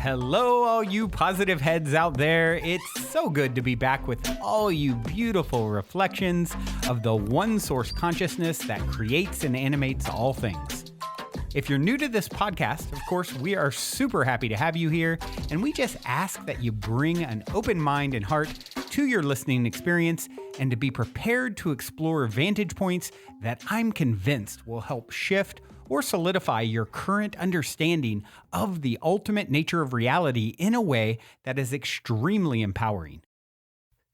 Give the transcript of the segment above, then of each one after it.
Hello, all you positive heads out there. It's so good to be back with all you beautiful reflections of the one source consciousness that creates and animates all things. If you're new to this podcast, of course, we are super happy to have you here, and we just ask that you bring an open mind and heart to your listening experience and to be prepared to explore vantage points that I'm convinced will help shift or solidify your current understanding of the ultimate nature of reality in a way that is extremely empowering.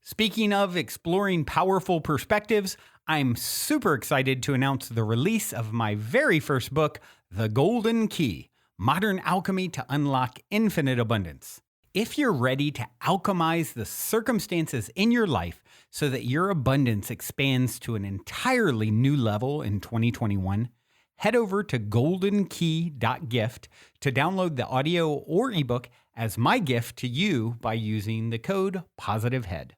Speaking of exploring powerful perspectives, I'm super excited to announce the release of my very first book, The Golden Key: Modern Alchemy to Unlock Infinite Abundance. If you're ready to alchemize the circumstances in your life so that your abundance expands to an entirely new level in 2021, head over to goldenkey.gift to download the audio or ebook as my gift to you by using the code POSITIVEHEAD.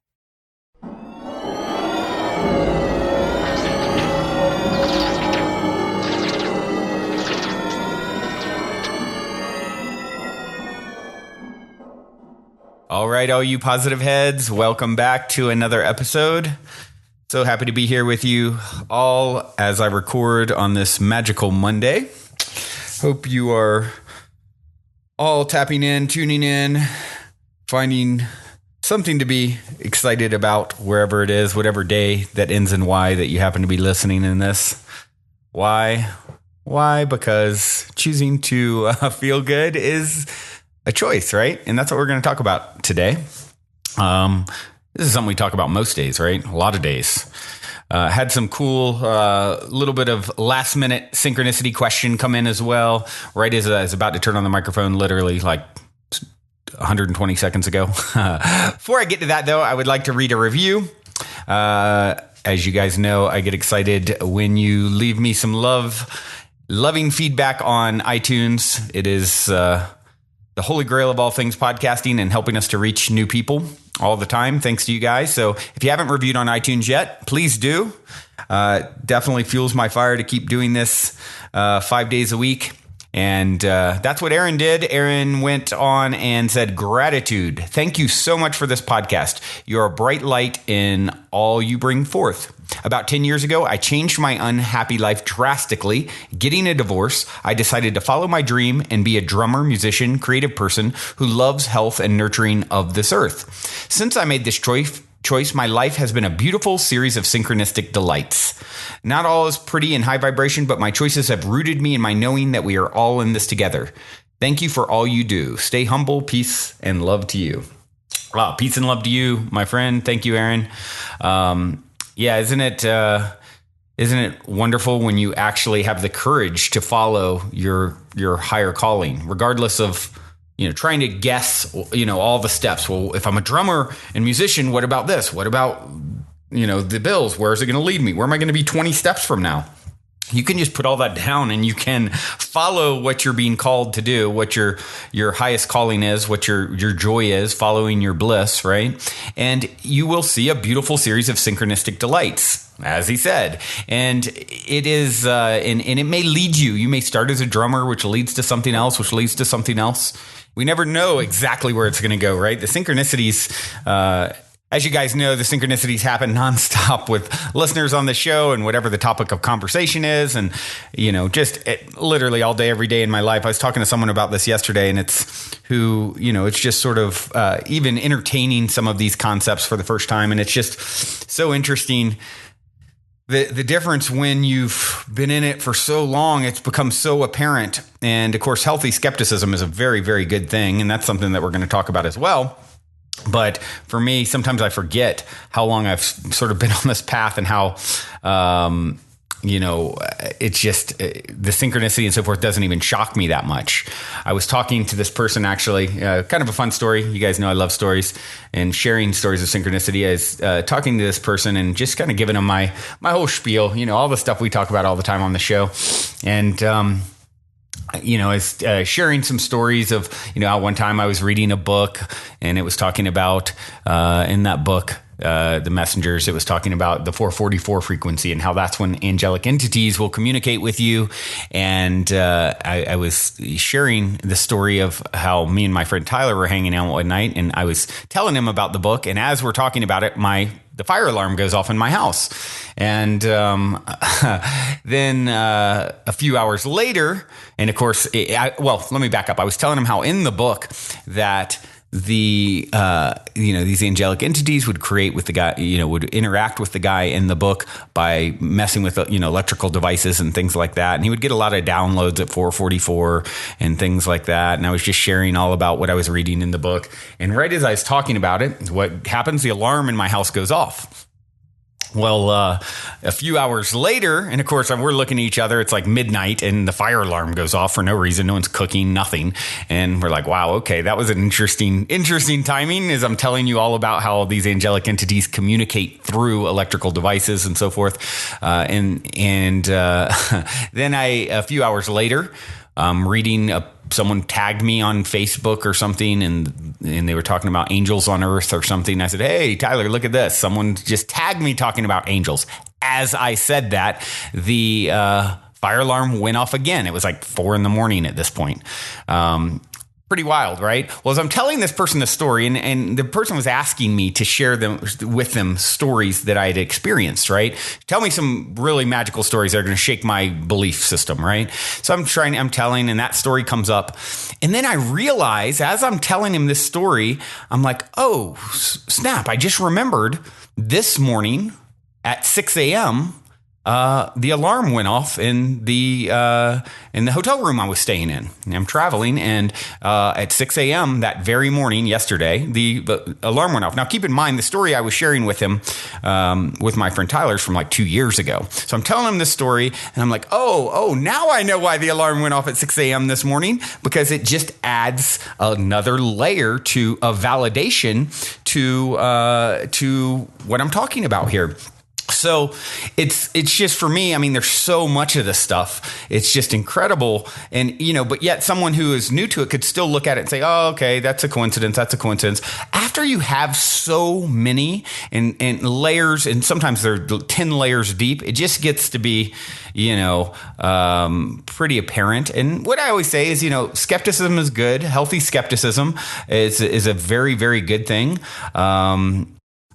All right, all you positive heads, welcome back to another episode. So happy to be here with you all as I record on this magical Monday. Hope you are all tapping in, tuning in, finding something to be excited about wherever it is, whatever day that ends in Y that you happen to be listening in this. Why? Why? Because choosing to feel good is a choice, right? And that's what we're going to talk about today. This is something we talk about most days, right? A lot of days. Had some cool little bit of last minute synchronicity question come in as well, right as I was about to turn on the microphone, literally like 120 seconds ago. Before I get to that, though, I would like to read a review. As you guys know, I get excited when you leave me some loving feedback on iTunes. It is the holy grail of all things podcasting and helping us to reach new people all the time. Thanks to you guys. So if you haven't reviewed on iTunes yet, please do. Definitely fuels my fire to keep doing this 5 days a week. And that's what Aaron did. Aaron went on and said, "Gratitude. Thank you so much for this podcast. You're a bright light in all you bring forth. About 10 years ago, I changed my unhappy life drastically. Getting a divorce, I decided to follow my dream and be a drummer, musician, creative person who loves health and nurturing of this earth. Since I made this choice, my life has been a beautiful series of synchronistic delights. Not all is pretty and high vibration, but my choices have rooted me in my knowing that we are all in this together. Thank you for all you do. Stay humble, peace, and love to you." Wow, peace and love to you, my friend. Thank you, Aaron. Yeah, isn't it wonderful when you actually have the courage to follow your higher calling, regardless of trying to guess all the steps. Well, if I'm a drummer and musician, what about this? What about the bills? Where is it going to lead me? Where am I going to be 20 steps from now? You can just put all that down and you can follow what you're being called to do, what your highest calling is, what your joy is, following your bliss, right? And you will see a beautiful series of synchronistic delights, as he said. And it is, and it may lead you. You may start as a drummer, which leads to something else, which leads to something else. We never know exactly where it's going to go, right? The synchronicities, as you guys know, the synchronicities happen nonstop with listeners on the show and whatever the topic of conversation is. And, literally all day, every day in my life. I was talking to someone about this yesterday, and it's just sort of even entertaining some of these concepts for the first time. And it's just so interesting. The difference when you've been in it for so long, it's become so apparent. And of course, healthy skepticism is a very, very good thing. And that's something that we're going to talk about as well. But for me, sometimes I forget how long I've sort of been on this path and how, it's just the synchronicity and so forth doesn't even shock me that much. I was talking to this person, actually, kind of a fun story. You guys know I love stories and sharing stories of synchronicity. I was talking to this person and just kind of giving them my whole spiel, all the stuff we talk about all the time on the show. And, sharing some stories of, how one time I was reading a book and it was talking about in that book, the messengers, it was talking about the 444 frequency and how that's when angelic entities will communicate with you. And I was sharing the story of how me and my friend Tyler were hanging out one night, and I was telling him about the book. And as we're talking about it, the fire alarm goes off in my house. And then a few hours later, and of course, let me back up. I was telling him how in the book that these angelic entities would create with the guy, would interact with the guy in the book by messing with, electrical devices and things like that. And he would get a lot of downloads at 444 and things like that. And I was just sharing all about what I was reading in the book. And right as I was talking about it, what happens? The alarm in my house goes off. Well, a few hours later, and of course, we're looking at each other. It's like midnight, and the fire alarm goes off for no reason. No one's cooking, nothing. And we're like, wow, okay, that was an interesting timing, as I'm telling you all about how these angelic entities communicate through electrical devices and so forth. Then a few hours later, reading someone tagged me on Facebook or something, and they were talking about angels on earth or something. I said, hey, Tyler, look at this. Someone just tagged me talking about angels. As I said that, the fire alarm went off again. It was like 4 a.m. at this point. Pretty wild, right? Well, as I'm telling this person the story, and the person was asking me to share with them stories that I had experienced, right? Tell me some really magical stories that are going to shake my belief system, right? So I'm telling, and that story comes up. And then I realize, as I'm telling him this story, I'm like, oh, snap. I just remembered this morning at 6 a.m., the alarm went off in the hotel room I was staying in. I'm traveling, and at 6 a.m. that very morning, yesterday, the alarm went off. Now, keep in mind, the story I was sharing with him, with my friend Tyler, is from like 2 years ago. So I'm telling him this story, and I'm like, oh, now I know why the alarm went off at 6 a.m. this morning, because it just adds another layer of validation to what I'm talking about here. So it's just, for me, I mean, there's so much of this stuff. It's just incredible. And, but yet someone who is new to it could still look at it and say, oh, okay, that's a coincidence. That's a coincidence. After you have so many and layers, and sometimes they're 10 layers deep, it just gets to be, pretty apparent. And what I always say is, skepticism is good. Healthy skepticism is a very, very good thing.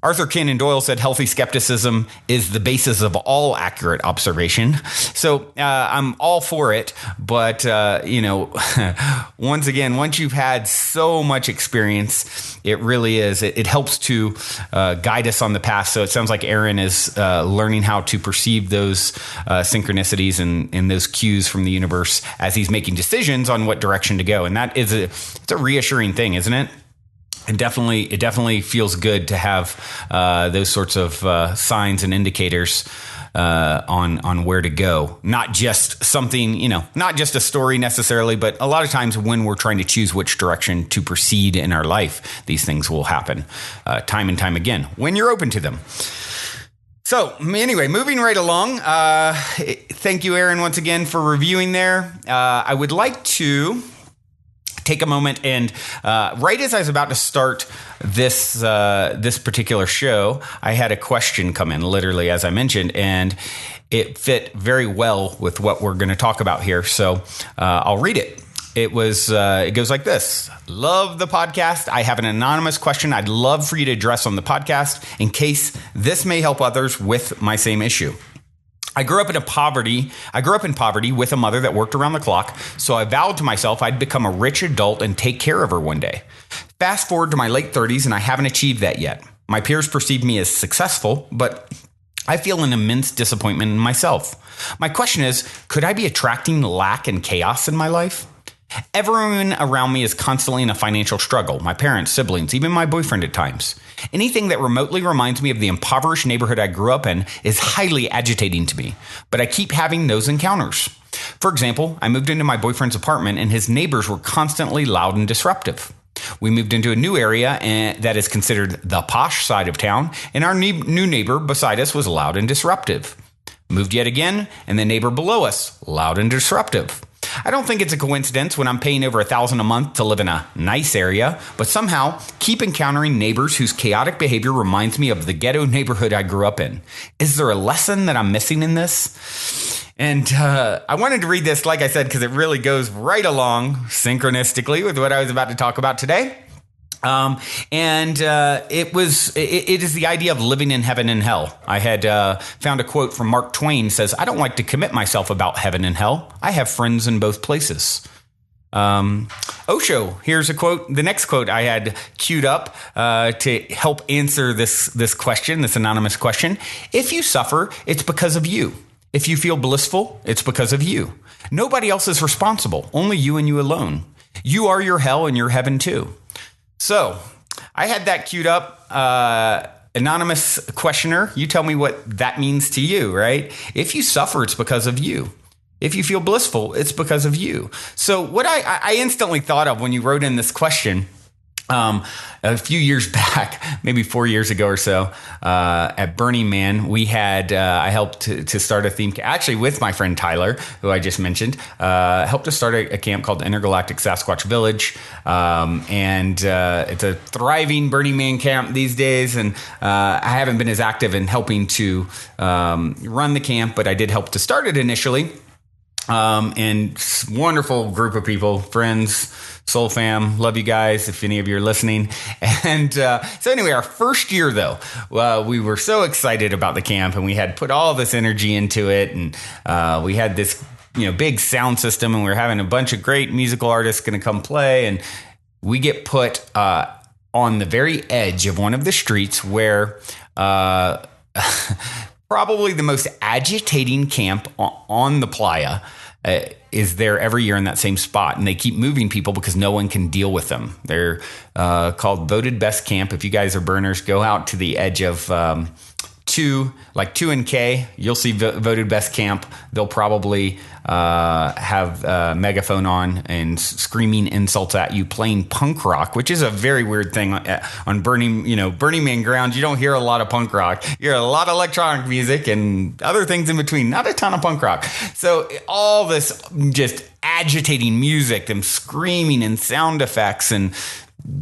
Arthur Conan Doyle said healthy skepticism is the basis of all accurate observation. So I'm all for it. But, once again, once you've had so much experience, it really is. It helps to guide us on the path. So it sounds like Aaron is learning how to perceive those synchronicities and those cues from the universe as he's making decisions on what direction to go. And that is it's a reassuring thing, isn't it? It definitely feels good to have those sorts of signs and indicators on where to go. Not just something, not just a story necessarily, but a lot of times when we're trying to choose which direction to proceed in our life, these things will happen time and time again when you're open to them. So anyway, moving right along. Thank you, Aaron, once again for reviewing there. I would like to take a moment and right as I was about to start this particular show, I had a question come in, literally, as I mentioned, and it fit very well with what we're going to talk about here. So I'll read it. It goes like this. Love the podcast. I have an anonymous question I'd love for you to address on the podcast in case this may help others with my same issue. I grew up in poverty with a mother that worked around the clock, so I vowed to myself I'd become a rich adult and take care of her one day. Fast forward to my late 30s, and I haven't achieved that yet. My peers perceive me as successful, but I feel an immense disappointment in myself. My question is, could I be attracting lack and chaos in my life? Everyone around me is constantly in a financial struggle. My parents, siblings, even my boyfriend at times. Anything that remotely reminds me of the impoverished neighborhood I grew up in is highly agitating to me, but I keep having those encounters. For example, I moved into my boyfriend's apartment and his neighbors were constantly loud and disruptive. We moved into a new area that is considered the posh side of town, and our new neighbor beside us was loud and disruptive. Moved yet again, and the neighbor below us, loud and disruptive. I don't think it's a coincidence when I'm paying over $1,000 a month to live in a nice area, but somehow keep encountering neighbors whose chaotic behavior reminds me of the ghetto neighborhood I grew up in. Is there a lesson that I'm missing in this? And I wanted to read this, like I said, because it really goes right along synchronistically with what I was about to talk about today. It is the idea of living in heaven and hell. I had found a quote from Mark Twain says, "I don't like to commit myself about heaven and hell. I have friends in both places." Osho, here's a quote. The next quote I had queued up to help answer this question, this anonymous question. "If you suffer, it's because of you. If you feel blissful, it's because of you. Nobody else is responsible, only you and you alone. You are your hell and your heaven too." So I had that queued up. Anonymous questioner, you tell me what that means to you, right? If you suffer, it's because of you. If you feel blissful, it's because of you. So what I instantly thought of when you wrote in this question, a few years back, maybe 4 years ago or so, at Burning Man, we had, I helped to start a theme, actually with my friend Tyler, who I just mentioned, helped to start a camp called Intergalactic Sasquatch Village. It's a thriving Burning Man camp these days. And I haven't been as active in helping to run the camp, but I did help to start it initially. And wonderful group of people, friends, Soul Fam, love you guys if any of you are listening. And so anyway, our first year though, we were so excited about the camp and we had put all this energy into it, and we had this big sound system, and we were having a bunch of great musical artists going to come play, and we get put on the very edge of one of the streets where probably the most agitating camp on the playa is there every year in that same spot. And they keep moving people because no one can deal with them. They're called Voted Best Camp. If you guys are burners, go out to the edge of 2 and K. You'll see Voted Best Camp. They'll probably have a megaphone on and screaming insults at you, playing punk rock, which is a very weird thing on Burning Man grounds. You don't hear a lot of punk rock. You hear a lot of electronic music and other things in between, not a ton of punk rock. So all this just agitating music, them screaming and sound effects, and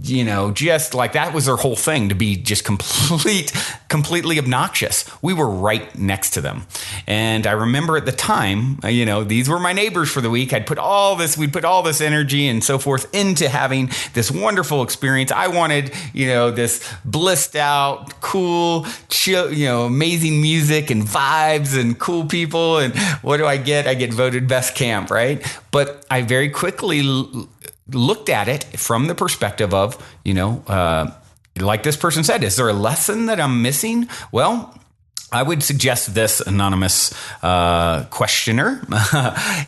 just like that was their whole thing, to be just completely obnoxious. We were right next to them. And I remember at the time, these were my neighbors for the week. We'd put all this energy and so forth into having this wonderful experience. I wanted, this blissed out, cool, chill, amazing music and vibes and cool people. And what do I get? I get voted best camp, right? But I very quickly looked at it from the perspective of, like this person said, is there a lesson that I'm missing? Well, I would suggest this, anonymous questioner,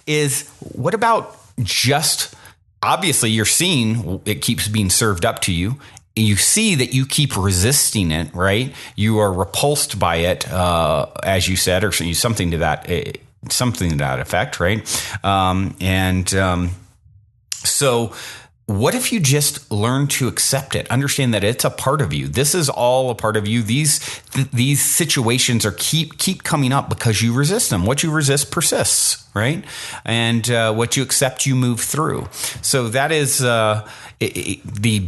is what about just, obviously you're seeing it keeps being served up to you. You see that you keep resisting it, right? You are repulsed by it, as you said, or something to that effect, right? So what if you just learn to accept it, understand that it's a part of you? This is all a part of you. These situations keep coming up because you resist them. What you resist persists, right? And what you accept, you move through. So that is the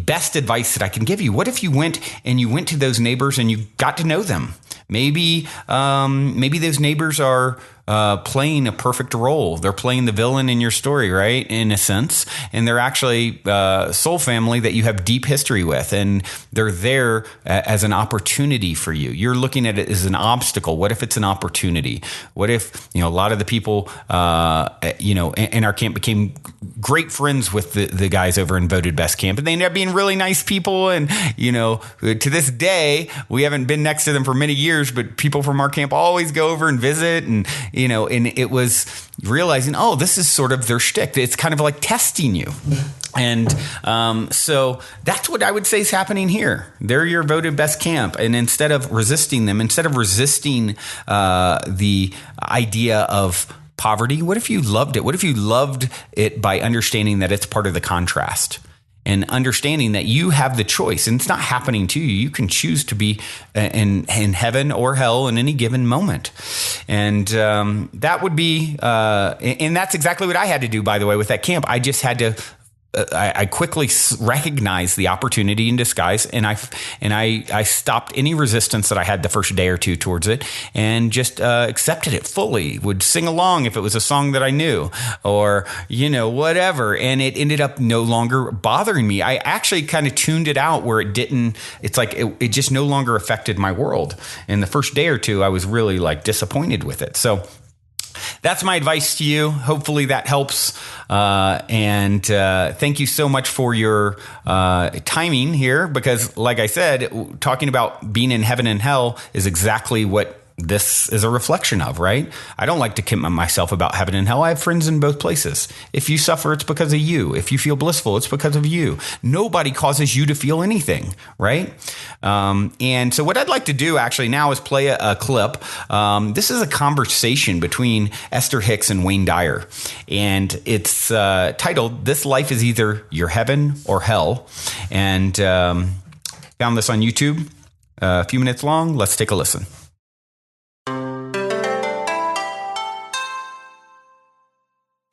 best advice that I can give you. What if you went to those neighbors and you got to know them? Maybe those neighbors are playing a perfect role. They're playing the villain in your story, right? In a sense. And they're actually soul family that you have deep history with. And they're there as an opportunity for you. You're looking at it as an obstacle. What if it's an opportunity? What if, a lot of the people, in our camp became great friends with the guys over in Voted Best Camp. And they ended up being really nice people. And, to this day, we haven't been next to them for many years, but people from our camp always go over and visit. And, and it was realizing, this is sort of their shtick. It's kind of like testing you. And so that's what I would say is happening here. They're your Voted Best Camp. And instead of resisting them, the idea of poverty, what if you loved it? What if you loved it by understanding that it's part of the contrast? and understanding that you have the choice, and it's not happening to you. You can choose to be in heaven or hell in any given moment. And that would be, and that's exactly what I had to do, by the way, with that camp. I just had to, I quickly recognized the opportunity in disguise, and I stopped any resistance that I had the first day or two towards it, and just accepted it fully. Would sing along if it was a song that I knew, or whatever, and it ended up no longer bothering me. I actually kind of tuned it out where it didn't. It's like it just no longer affected my world. And the first day or two, I was really like disappointed with it. So that's my advice to you. Hopefully that helps. And thank you so much for your timing here, because like I said, talking about being in heaven and hell is exactly what this is a reflection of, right? I don't like to kid myself about heaven and hell. I have friends in both places. If you suffer, it's because of you. If you feel blissful, it's because of you. Nobody causes you to feel anything, right? And so what I'd like to do actually now is play a clip. This is a conversation between Esther Hicks and Wayne Dyer. And it's titled, "This Life is Either Your Heaven or Hell." And found this on YouTube, a few minutes long. Let's take a listen.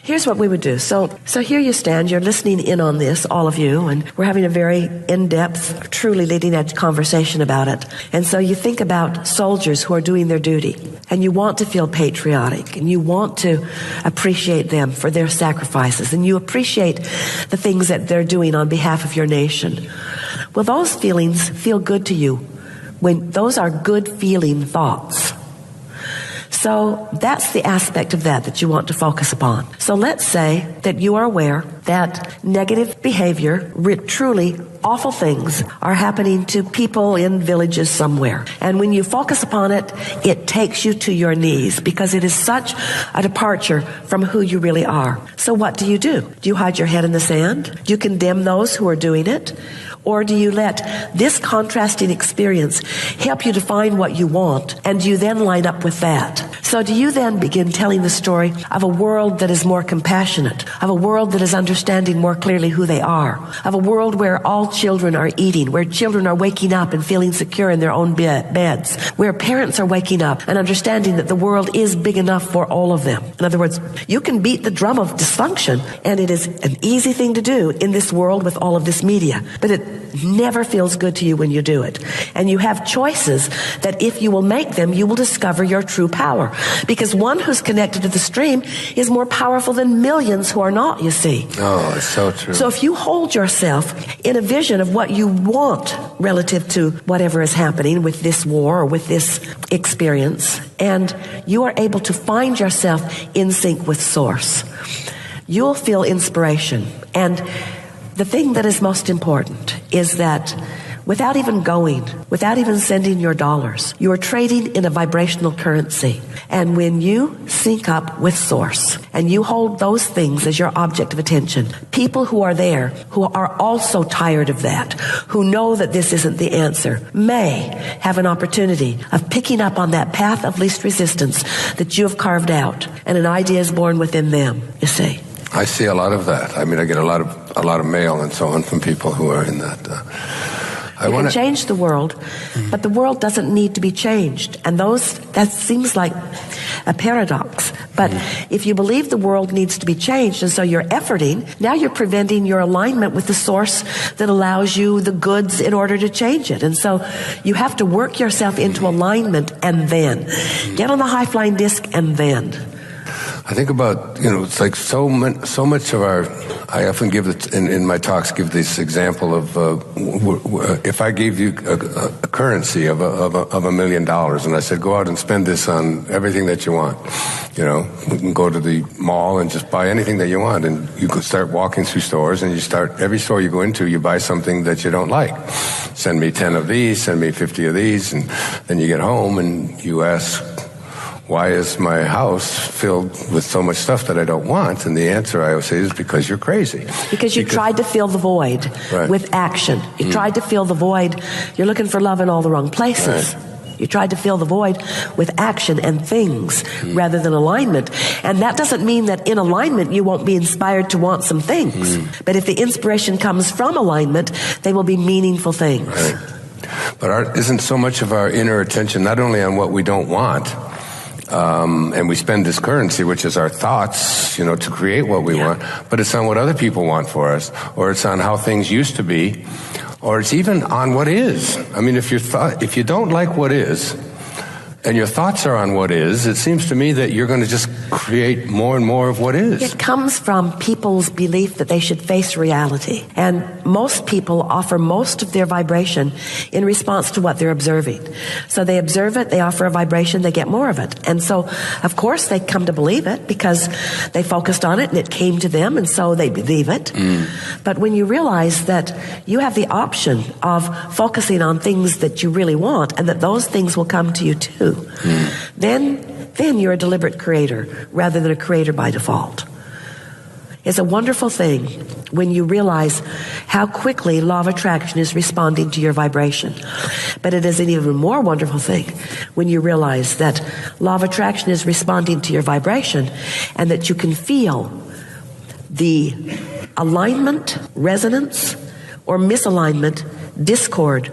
Here's what we would do. So here you stand, you're listening in on this, all of you, and we're having a very in-depth, truly leading-edge conversation about it. And so you think about soldiers who are doing their duty, and you want to feel patriotic, and you want to appreciate them for their sacrifices, and you appreciate the things that they're doing on behalf of your nation. Well, those feelings feel good to you when those are good feeling thoughts. So that's the aspect of that you want to focus upon. So let's say that you are aware that negative behavior, truly awful things, are happening to people in villages somewhere. And when you focus upon it, it takes you to your knees because it is such a departure from who you really are. So what do? Do you hide your head in the sand? Do you condemn those who are doing it? Or do you let this contrasting experience help you define what you want, and do you then line up with that? So do you then begin telling the story of a world that is more compassionate, of a world that is understanding more clearly who they are, of a world where all children are eating, where children are waking up and feeling secure in their own beds, where parents are waking up and understanding that the world is big enough for all of them. In other words, you can beat the drum of dysfunction, and it is an easy thing to do in this world with all of this media, but it never feels good to you when you do it. And you have choices that if you will make them, you will discover your true power. Because one who's connected to the stream is more powerful than millions who are not, you see. Oh, it's so true. So if you hold yourself in a vision of what you want relative to whatever is happening with this war or with this experience, and you are able to find yourself in sync with Source, you'll feel inspiration. And the thing that is most important is that without even sending your dollars, you are trading in a vibrational currency. And when you sync up with Source and you hold those things as your object of attention, people who are there, who are also tired of that, who know that this isn't the answer, may have an opportunity of picking up on that path of least resistance that you have carved out, and an idea is born within them, you see. I see a lot of that. I mean, I get a lot of mail and so on from people who are in that. You can change the world, but the world doesn't need to be changed. And that seems like a paradox. But if you believe the world needs to be changed, and so you're efforting, now you're preventing your alignment with the Source that allows you the goods in order to change it. And so you have to work yourself into alignment, and then get on the high-flying disc, and then. I think about, it's like so much of our, I often give it in my talks, give this example of if I gave you a currency of $1 million, and I said, go out and spend this on everything that you want. We can go to the mall and just buy anything that you want, and you could start walking through stores, and every store you go into, you buy something that you don't like. Send me 10 of these, send me 50 of these, and then you get home and you ask, why is my house filled with so much stuff that I don't want? And the answer I always say is because you're crazy. Because you tried to fill the void with action. You tried to fill the void. You're looking for love in all the wrong places. Right. You tried to fill the void with action and things rather than alignment. And that doesn't mean that in alignment you won't be inspired to want some things. But if the inspiration comes from alignment, they will be meaningful things. Right. But isn't so much of our inner attention not only on what we don't want, and we spend this currency, which is our thoughts, to create what we want, but it's on what other people want for us, or it's on how things used to be, or it's even on what is. I mean, if you don't like what is, and your thoughts are on what is, it seems to me that you're going to just create more and more of what is. It comes from people's belief that they should face reality. And most people offer most of their vibration in response to what they're observing. So they observe it, they offer a vibration, they get more of it. And so, of course, they come to believe it because they focused on it and it came to them, and so they believe it. But when you realize that you have the option of focusing on things that you really want and that those things will come to you too, then you're a deliberate creator rather than a creator by default. It's a wonderful thing when you realize how quickly law of attraction is responding to your vibration. But it is an even more wonderful thing when you realize that law of attraction is responding to your vibration and that you can feel the alignment, resonance, or misalignment, discord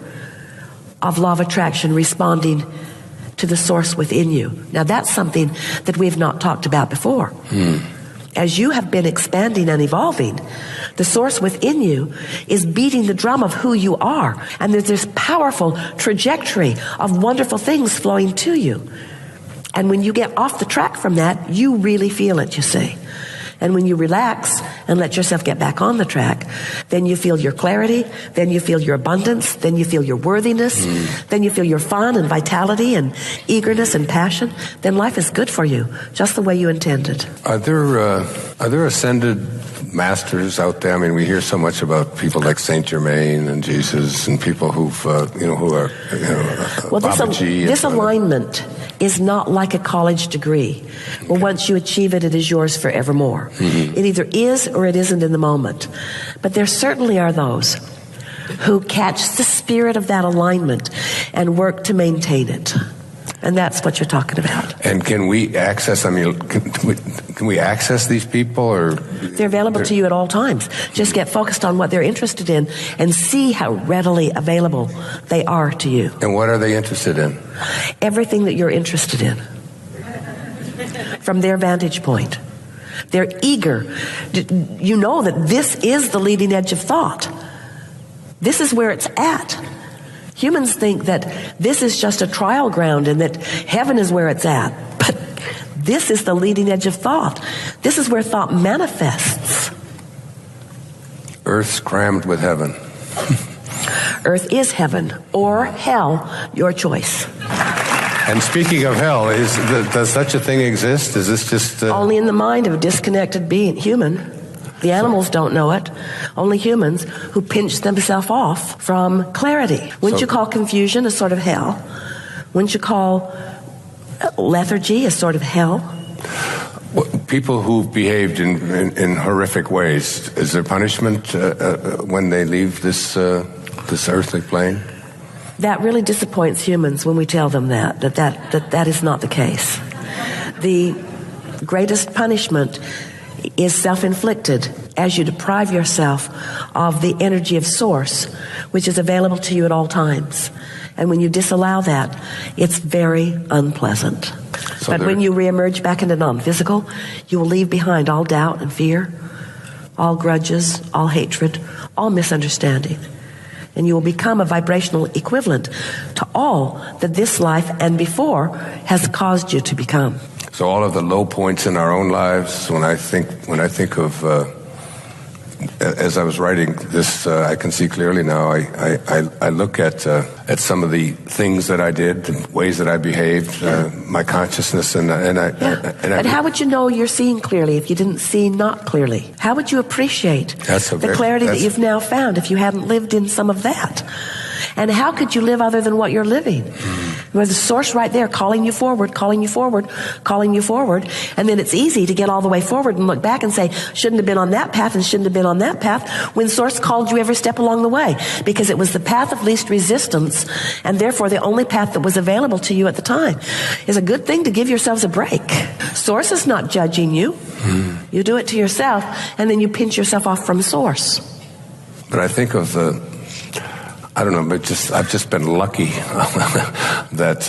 of law of attraction responding to the source within you. Now that's something that we've not talked about before. As you have been expanding and evolving, the source within you is beating the drum of who you are. And there's this powerful trajectory of wonderful things flowing to you. And when you get off the track from that, you really feel it, you see. And when you relax and let yourself get back on the track, then you feel your clarity, then you feel your abundance, then you feel your worthiness, then you feel your fun and vitality and eagerness and passion. Then life is good for you, just the way you intended. Are there ascended masters out there? I mean, we hear so much about people like Saint Germain and Jesus and people who are Babaji. This alignment is not like a college degree. Well, once you achieve it, it is yours forevermore. It either is or it isn't in the moment. But there certainly are those who catch the spirit of that alignment and work to maintain it. And that's what you're talking about. And can we access, can we access these people? Or they're available to you at all times. Just get focused on what they're interested in and see how readily available they are to you. And what are they interested in? Everything that you're interested in. From their vantage point. They're eager. You know that this is the leading edge of thought. This is where it's at. Humans think that this is just a trial ground and that heaven is where it's at. But this is the leading edge of thought. This is where thought manifests. Earth's crammed with heaven. Earth is heaven or hell, your choice. And speaking of hell, does such a thing exist? Is this just... Only in the mind of a disconnected being, human. The animals don't know it. Only humans who pinch themselves off from clarity. Wouldn't you call confusion a sort of hell? Wouldn't you call lethargy a sort of hell? People who've behaved in horrific ways, is there punishment when they leave this earthly plane? That really disappoints humans when we tell them that is not the case. The greatest punishment is self-inflicted as you deprive yourself of the energy of source, which is available to you at all times. And when you disallow that, it's very unpleasant. But when you reemerge back into non-physical, you will leave behind all doubt and fear, all grudges, all hatred, all misunderstanding. And you will become a vibrational equivalent to all that this life and before has caused you to become. So all of the low points in our own lives, when I think of, as I was writing this, I can see clearly now. I look at some of the things that I did, the ways that I behaved, my consciousness, and how would you know you're seeing clearly if you didn't see not clearly? How would you appreciate the clarity that you've now found if you hadn't lived in some of that? And how could you live other than what you're living? With the source right there calling you forward, calling you forward, calling you forward. And then it's easy to get all the way forward and look back and say, shouldn't have been on that path and shouldn't have been on that path, when source called you every step along the way. Because it was the path of least resistance, and therefore the only path that was available to you at the time. It's a good thing to give yourselves a break. Source is not judging you. You do it to yourself, and then you pinch yourself off from source. But I think of I don't know, but I've just been lucky that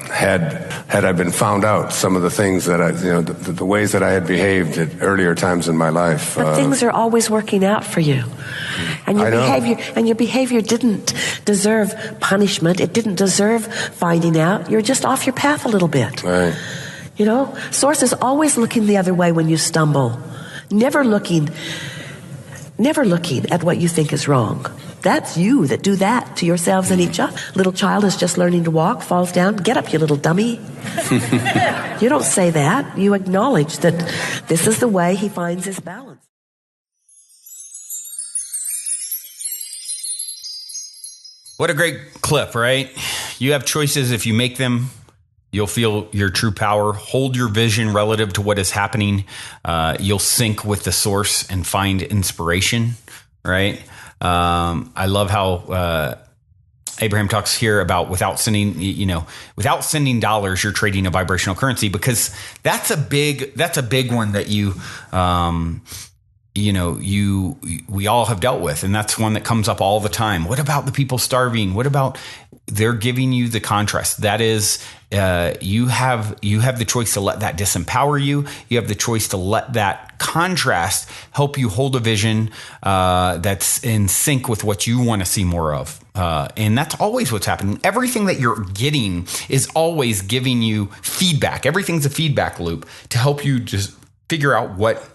had I been found out some of the things that the ways that I had behaved at earlier times in my life. But things are always working out for you, and your behavior didn't deserve punishment. It didn't deserve finding out. You're just off your path a little bit. Right. Source is always looking the other way when you stumble, never looking at what you think is wrong. That's you that do that to yourselves and each other. Little child is just learning to walk, falls down. Get up, you little dummy. You don't say that. You acknowledge that this is the way he finds his balance. What a great clip, right? You have choices. If you make them, you'll feel your true power. Hold your vision relative to what is happening. You'll sync with the source and find inspiration, right? I love how Abraham talks here about without sending dollars, you're trading a vibrational currency, because that's a big one that we all have dealt with. And that's one that comes up all the time. What about the people starving? What about they're giving you the contrast? That is, you have the choice to let that disempower you. You have the choice to let that contrast help you hold a vision that's in sync with what you want to see more of. And that's always what's happening. Everything that you're getting is always giving you feedback. Everything's a feedback loop to help you just figure out what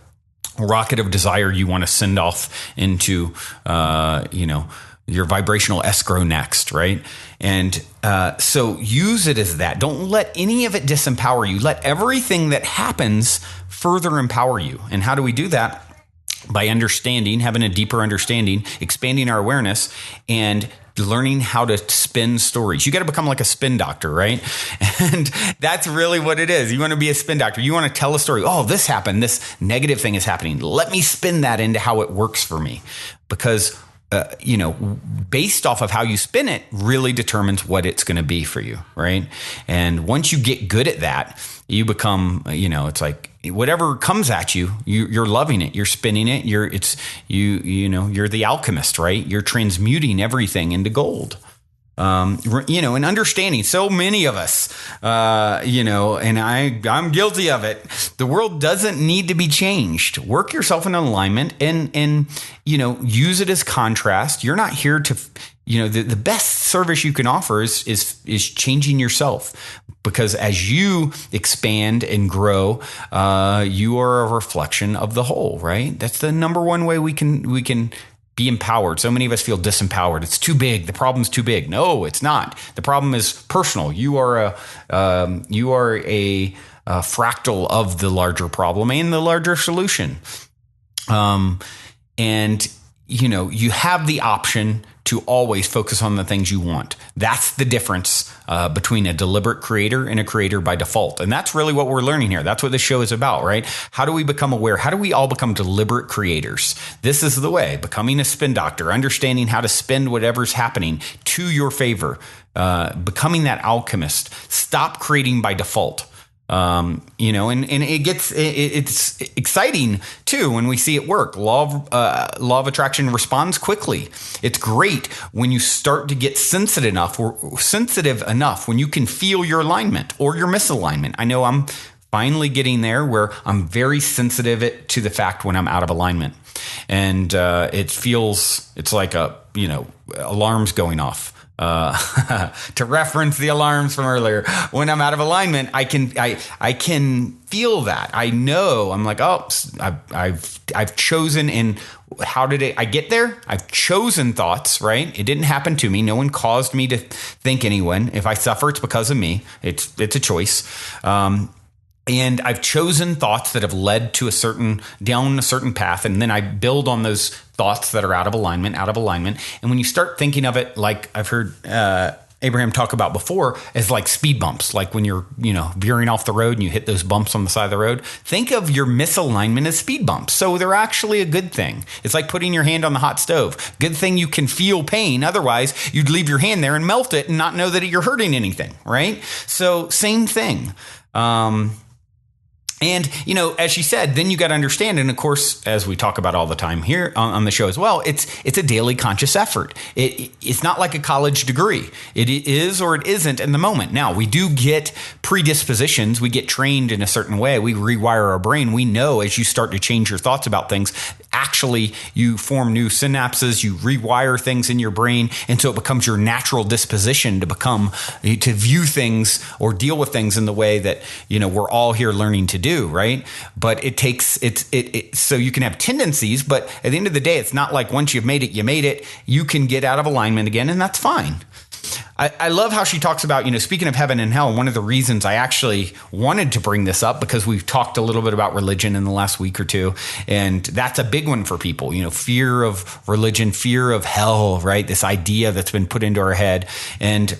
rocket of desire you want to send off into, your vibrational escrow next, right? And so use it as that. Don't let any of it disempower you. Let everything that happens further empower you. And how do we do that? By understanding, having a deeper understanding, expanding our awareness, and learning how to spin stories. You got to become like a spin doctor, right? And that's really what it is. You want to be a spin doctor. You want to tell a story. Oh, this happened. This negative thing is happening. Let me spin that into how it works for me. Because based off of how you spin it really determines what it's going to be for you, right? And once you get good at that, you become, it's like whatever comes at you, you're loving it. You're spinning it. You're the alchemist, right? You're transmuting everything into gold. And understanding so many of us, and I'm guilty of it. The world doesn't need to be changed. Work yourself in alignment and use it as contrast. You're not here to, the best service you can offer is changing yourself, because as you expand and grow, you are a reflection of the whole, right? That's the number one way we can be empowered. So many of us feel disempowered. It's too big. The problem's too big. No, it's not. The problem is personal. You are a fractal of the larger problem and the larger solution. And you have the option to always focus on the things you want. That's the difference between a deliberate creator and a creator by default. And that's really what we're learning here. That's what this show is about, right? How do we become aware? How do we all become deliberate creators? This is the way. Becoming a spin doctor, understanding how to spin whatever's happening to your favor, becoming that alchemist. Stop creating by default. And it's exciting too when we see it work. Law of attraction responds quickly. It's great when you start to get sensitive enough when you can feel your alignment or your misalignment. I know I'm finally getting there where I'm very sensitive to the fact when I'm out of alignment, and it's like alarms going off. To reference the alarms from earlier, when I'm out of alignment, I can feel that. I know I'm like, oh, I've chosen. And how did I get there? I've chosen thoughts, right? It didn't happen to me. No one caused me to think anyone. If I suffer, it's because of me. It's a choice. And I've chosen thoughts that have led to down a certain path. And then I build on those thoughts that are out of alignment. And when you start thinking of it, like I've heard Abraham talked about before as like speed bumps, like when you're, veering off the road and you hit those bumps on the side of the road. Think of your misalignment as speed bumps. So they're actually a good thing. It's like putting your hand on the hot stove. Good thing you can feel pain. Otherwise, you'd leave your hand there and melt it and not know that you're hurting anything, right? So same thing. And, as she said, then you got to understand. And of course, as we talk about all the time here on the show as well, it's a daily conscious effort. It's not like a college degree. It is or it isn't in the moment. Now, we do get predispositions. We get trained in a certain way. We rewire our brain. We know as you start to change your thoughts about things, actually you form new synapses, you rewire things in your brain. And so it becomes your natural disposition to view things or deal with things in the way that, we're all here learning to do. Right. But it takes so you can have tendencies, but at the end of the day, it's not like once you've made it, you can get out of alignment again. And that's fine. I love how she talks about, speaking of heaven and hell, one of the reasons I actually wanted to bring this up, because we've talked a little bit about religion in the last week or two. And that's a big one for people, fear of religion, fear of hell, right? This idea that's been put into our head. And,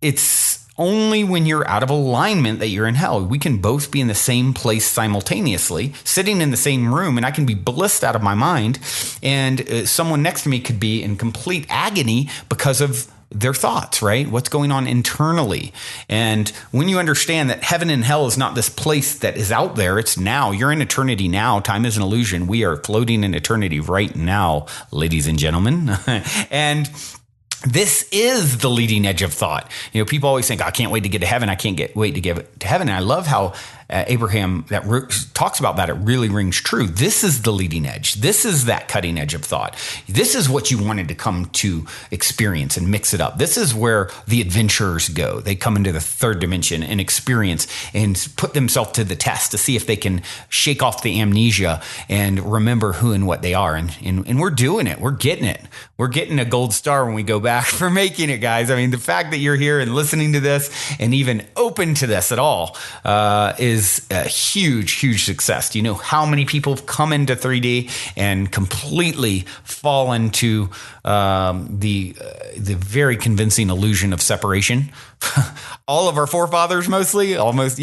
it's only when you're out of alignment that you're in hell. We can both be in the same place simultaneously, sitting in the same room, and I can be blissed out of my mind, and someone next to me could be in complete agony because of their thoughts, right? What's going on internally. And when you understand that heaven and hell is not this place that is out there, it's now. You're in eternity now. Time is an illusion. We are floating in eternity right now, ladies and gentlemen. And this is the leading edge of thought. People always think, I can't wait to get to heaven. I can't wait to get to heaven. And I love how Abraham talks about that. It really rings true. This is the leading edge. This is that cutting edge of thought. This is what you wanted to come to experience and mix it up. This is where the adventurers go. They come into the third dimension and experience and put themselves to the test to see if they can shake off the amnesia and remember who and what they are. And we're doing it. We're getting it. We're getting a gold star when we go back for making it, guys. I mean, the fact that you're here and listening to this and even open to this at all is a huge, huge success. Do you know how many people have come into 3D and completely fall into the very convincing illusion of separation? All of our forefathers, mostly, almost,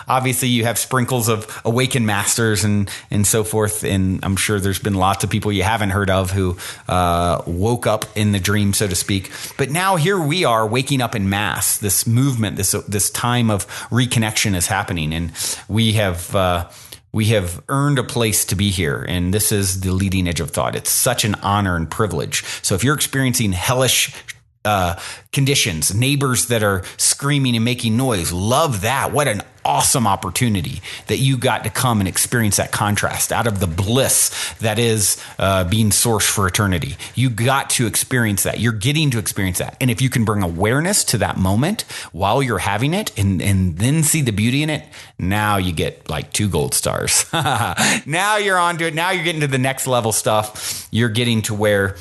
obviously you have sprinkles of awakened masters and so forth. And I'm sure there's been lots of people you haven't heard of who woke up in the dream, so to speak. But now here we are waking up in mass. This movement, this time of reconnection is happening. And we have earned a place to be here. And this is the leading edge of thought. It's such an honor and privilege. So if you're experiencing hellish conditions, neighbors that are screaming and making noise, love that. What an awesome opportunity that you got to come and experience that contrast out of the bliss that is being sourced for eternity. You got to experience that. You're getting to experience that. And if you can bring awareness to that moment while you're having it and then see the beauty in it, now you get like 2 gold stars. Now you're onto it. Now you're getting to the next level stuff. You're getting to where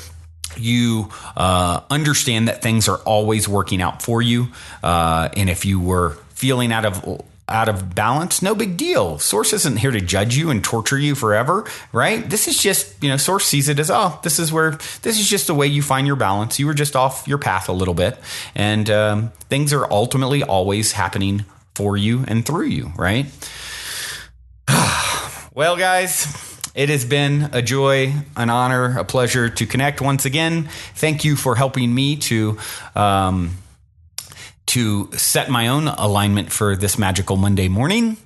you understand that things are always working out for you. And if you were feeling out of balance, no big deal. Source isn't here to judge you and torture you forever, right? This is just, Source sees it as, this is just the way you find your balance. You were just off your path a little bit. And things are ultimately always happening for you and through you, right? Well, guys, it has been a joy, an honor, a pleasure to connect once again. Thank you for helping me to set my own alignment for this magical Monday morning.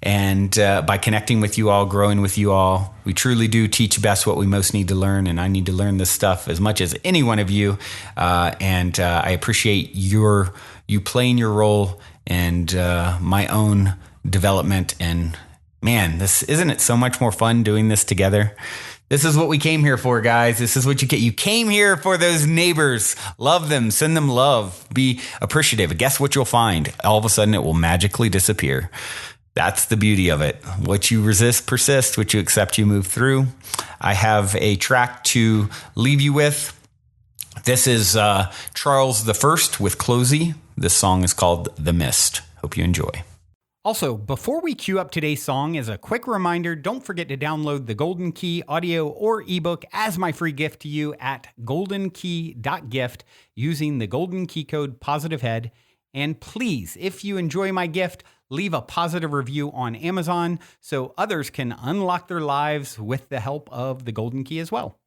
And by connecting with you all, growing with you all, we truly do teach best what we most need to learn. And I need to learn this stuff as much as any one of you. And I appreciate you playing your role and my own development. And man, isn't it so much more fun doing this together? This is what we came here for, guys. This is what you get. You came here for those neighbors. Love them. Send them love. Be appreciative. Guess what you'll find? All of a sudden, it will magically disappear. That's the beauty of it. What you resist persists. What you accept, you move through. I have a track to leave you with. This is Charles I with Closey. This song is called The Mist. Hope you enjoy. Also, before we cue up today's song, as a quick reminder, don't forget to download the Golden Key audio or ebook as my free gift to you at goldenkey.gift using the Golden Key code POSITIVEHEAD. And please, if you enjoy my gift, leave a positive review on Amazon so others can unlock their lives with the help of the Golden Key as well.